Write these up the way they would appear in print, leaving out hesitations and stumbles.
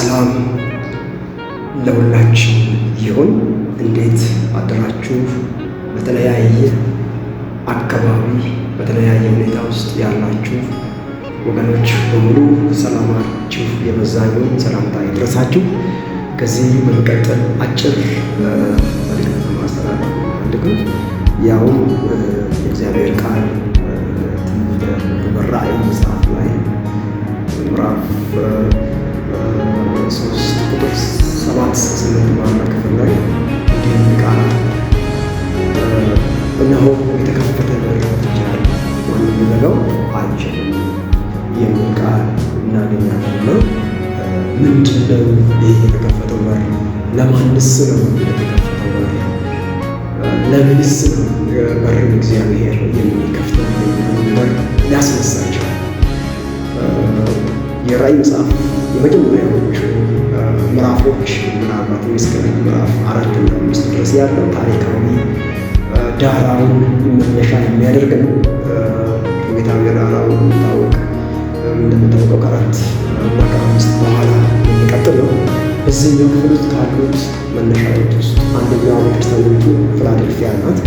ሰላም ለሁላችን ይሁን። እንዴት አደራችሁ? በተለያየ አካባቢ በተለያየ ሁኔታ ውስጥ ያላችሁ ወገኖች በሙሉ ሰላማችሁ የበዛ ይሁን። ሰላምታ ይድረሳችሁ። ከዚህ በመቀጠል አጭር መልዕክት ማስተላለፍ ፈልገው ያውም የእግዚአብሔር ቃል ትንቢተ ራእይ መጽሐፍ ላይ ምዕራፍ 3 ቁጥር 7-8 ባለው ክፍል ላይ እንዲህ ቃል እነሆ የተከፈተ በር ትችላለህ ማንም ሊዘጋው አይችልም የሚል ቃል እናገኛለን። ምንድን ነው ይህ የተከፈተው በር? ለማንስ ነው የተከፈተው በር? ለምንስ ነው በርን እግዚአብሔር የሚከፍተው በር ሊያስነሳቸው? የራእይ መጽሐፍ የመጀመሪያዎቹ ምዕራፎች ምናልባት እስከ ምዕራፍ 4 እና 5 ድረስ ያለው ታሪካዊ ዳራውን መነሻ የሚያደርግ ነው። ሁኔታዊ ዳራው እንደምታወቀው ከ4 እና ከ5 በኋላ የሚቀጥል ነው። በዚህ ክፍል ውስጥ ካሉት መነሻዎች ውስጥ አንደኛው ቤተክርስቲያኖቹ ፊላዴልፊያ ናት።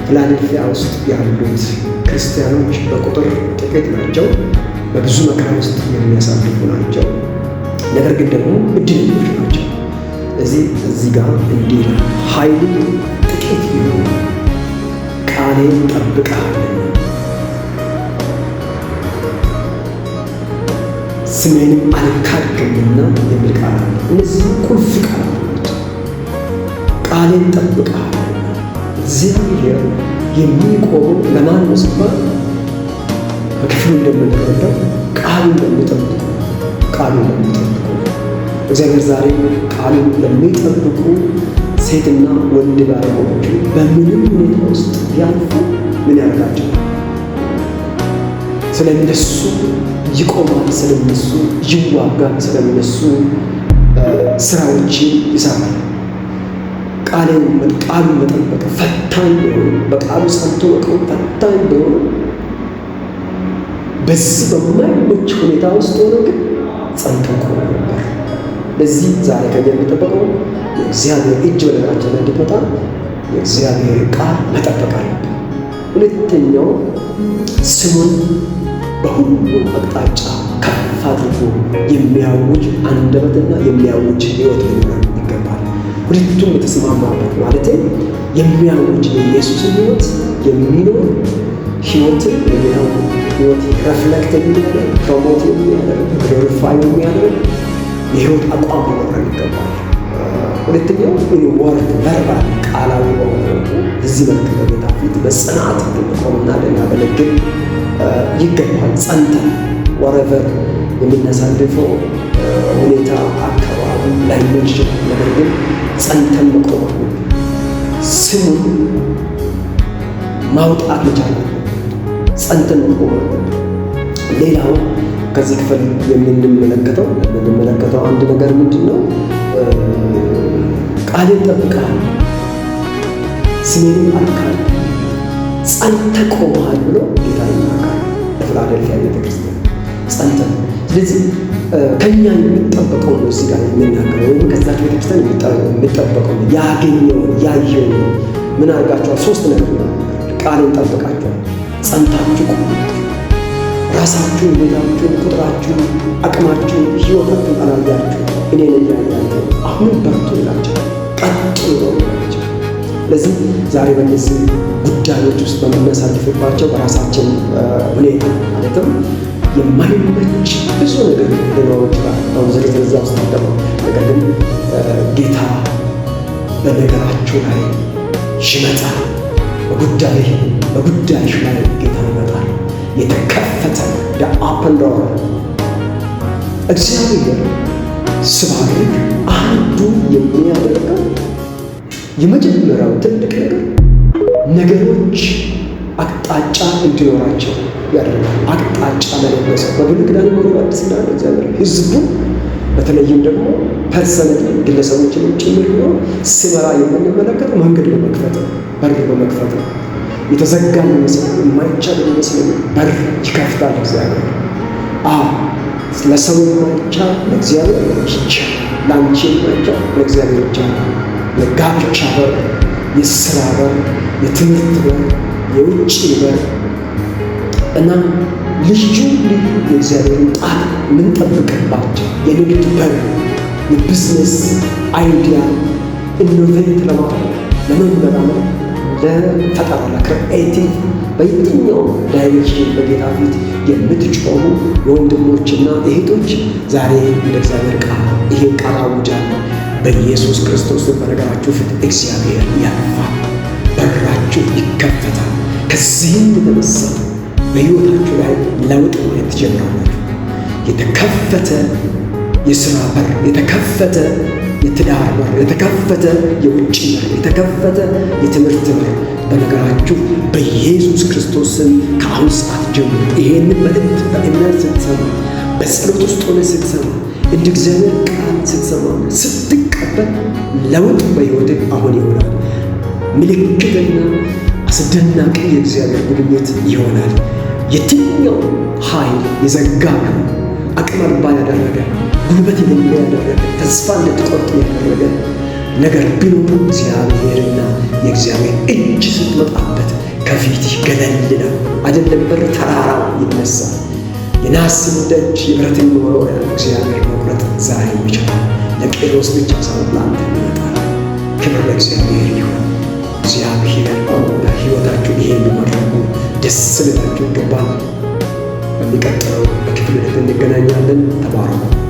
ፊላዴልፊያ ውስጥ ያሉት ክርስቲያኖች በቁጥር ጥቂት ናቸው። በብዙ መከራ ውስጥ የሚያሳልፉ ናቸው። ነገር ግን ደግሞ እድለኞች ናቸው። እዚህ ጋር እንዲህ ኃይሉ ጥቂት ይሁን ቃሌን ጠብቀሃልና ስሜንም አልካድክምና የሚል ቃል አለ። እነዚህ ቁልፍ ቃላት ናቸው። ቃሌን ጠብቀሃልና እግዚአብሔር የሚቆመው ለማን ነው ሲባል በክፍሉ እንደምንረዳው ቃሉን ለሚጠብቁ እግዚአብሔር ዛሬ ቃሉን ለሚጠብቁ ሴትና ወንድ ባሪያዎቹ በምንም ሁኔታ ውስጥ ያልፉ ምን ያደርጋቸው? ስለነሱ ይቆማል፣ ስለነሱ ይዋጋል፣ ስለነሱ ስራዎችን ይሰራል። ቃሉን መጠበቅ ፈታኝ ቢሆን በቃሉ ጸንቶ መቆም ፈታኝ ቢሆን በዚህ በማይመች ሁኔታ ውስጥ ሆኖ ግን ጸንቶ ቆሞ ነበር። ለዚህ ዛሬ ከኛ የሚጠበቀው የእግዚአብሔር እጅ በነገራችን ላይ እንድትመጣ የእግዚአብሔር ቃል መጠበቅ አለብን። ሁለተኛው ስሙን በሁሉም አቅጣጫ ከፍ አድርጎ የሚያውጅ አንደበትና የሚያውጅ ሕይወት ሊኖረን ይገባል። ሁለቱም የተስማማበት ማለት የሚያውጅ የኢየሱስን ሕይወት የሚኖር ሕይወትን የሚያውጅ ሕይወት ረፍሌክት የሚያደርግ ፕሮሞት የሚያደርግ ግሎሪፋይ የሚያደርግ የሕይወት አቋም ሊኖረን ይገባል። ሁለተኛው ወርድ ቨርባል ቃላዊ በሆነ እዚህ መልክ በጌታ ፊት በጽናት ልንቆምና ልናገለግል ይገባል። ጸንተን ወረቨር የምናሳልፈው ሁኔታ አካባቢ ላይኖር ይችላል። ነገር ግን ጸንተን መቆም ስሙን ማውጣት መቻል ጸንተን መቆም። ሌላው ከዚህ ክፍል የምንመለከተው አንድ ነገር ምንድን ነው? ቃሌን ጠብቀሃል፣ ስሜንም አልካድክም፣ ጸንተህ ቆመሃል ብሎ ጌታ ይናገራል ለፊላዴልፊያ ቤተክርስቲያን ጸንተህ። ስለዚህ ከኛ የሚጠበቀው ነው እዚህ ጋር የሚናገረው ወይም ከዛች ቤተክርስቲያን የሚጠበቀው ያገኘውን ያየውን ምን አድርጋችኋል? 3 ነገር ነው። ቃሌን ጠብቃችኋል፣ ጸንታችሁ ቆሙ፣ ራሳችሁን፣ ቤታችሁን፣ ቁጥራችሁን፣ አቅማችሁን፣ ሕይወታችሁን አላያችሁ፣ እኔን እያያችሁ አሁንም በርቱ ይላቸው፣ ቀጥሉ ይላቸው። ስለዚህ ዛሬ በእነዚህ ጉዳዮች ውስጥ በምናሳልፍባቸው በራሳችን ሁኔታ ማለትም የማይመች ብዙ ነገር ሊኖር ይችላል። አሁን ዝርዝር እዛ ውስጥ አልገባም። ነገር ግን ጌታ በነገራችሁ ላይ ይመጣል። በጉዳይሽ ላይ ጌታ ይመጣል። የተከፈተ ኦፕን ዶር እግዚአብሔር ስባርክ አንዱ የሚያደርገው የመጀመሪያው ትልቅ ነገሮች አቅጣጫ እንዲኖራቸው ያደርጋል። አቅጣጫ መለበሰ በብሉይ ኪዳን በአዲስ ኪዳን እግዚአብሔር ሕዝቡ በተለይም ደግሞ ፐርሰናል ግለሰቦችን ጭምር ነው ሲመራ የምንመለከተው መንገድ በመክፈት ነው፣ በር በመክፈት ነው። የተዘጋ የሚመስል የማይቻል የሚመስል በር ይከፍታል እግዚአብሔር። ለሰው የማይቻል ለእግዚአብሔር ይቻላል። ለአንቺ የማይቻል ለእግዚአብሔር ይቻላል። የጋብቻ በር፣ የስራ በር፣ የትምህርት በር፣ የውጭ በር እና ልዩ ልዩ የእግዚአብሔርን ጣት የምንጠብቅባቸው የንግድ በር፣ የቢዝነስ አይዲያ ኢኖቬት ለማድረግ ለመመራመር፣ ለፈጠራ፣ ለክሪኤቲቭ በየትኛው ዳይሬክሽን በጌታ ፊት የምትጮሁ የወንድሞችና እህቶች ዛሬ እንደ እግዚአብሔር ቃል ይሄን ቃል አውጃለሁ። በኢየሱስ ክርስቶስ በነገራችሁ ፊት እግዚአብሔር ያልፋል፣ በራችሁ ይከፈታል። ከዚህም የተነሳ በሕይወታችሁ ላይ ለውጥ ማየት ትጀምራላችሁ። የተከፈተ የሥራ በር፣ የተከፈተ የትዳር በር፣ የተከፈተ የውጭ በር፣ የተከፈተ የትምህርት በር በነገራችሁ በኢየሱስ ክርስቶስ ስም ከአሁን ሰዓት ጀምሮ ይሄንን መልእክት በእምነት ስትሰማ፣ በጸሎት ውስጥ ሆነ ስትሰማ፣ እንደ እግዚአብሔር ቃል ስትሰማ፣ ስትቀበል ለውጥ በሕይወትህ አሁን ይሆናል። ምልክትና አስደናቂ የእግዚአብሔር ጉብኝት ይሆናል። የትኛው ኃይል የዘጋ አቅም አልባ ያደረገ ጉልበት የሌለ ያደረገ ተስፋ እንድትቆርጥ ያደረገ ነገር ቢኖር እግዚአብሔርና የእግዚአብሔር እጅ ስትመጣበት ከፊት ገለል አይደለም በር ተራራው ይነሳል። የናስን ደጅ የብረትን መወርወሪያ እግዚአብሔር መቁረጥ ዛሬ ይችላል። ለጴጥሮስ ብቻ ሳይሆን ለአንተ ይመጣል። ክብር ለእግዚአብሔር ይሁን። እግዚአብሔር በሕይወታችሁ ይሄን ማድረጉ ደስ ሊላችሁ ይገባል። በሚቀጥለው በክፍል እንገናኛለን። ተባረኩ።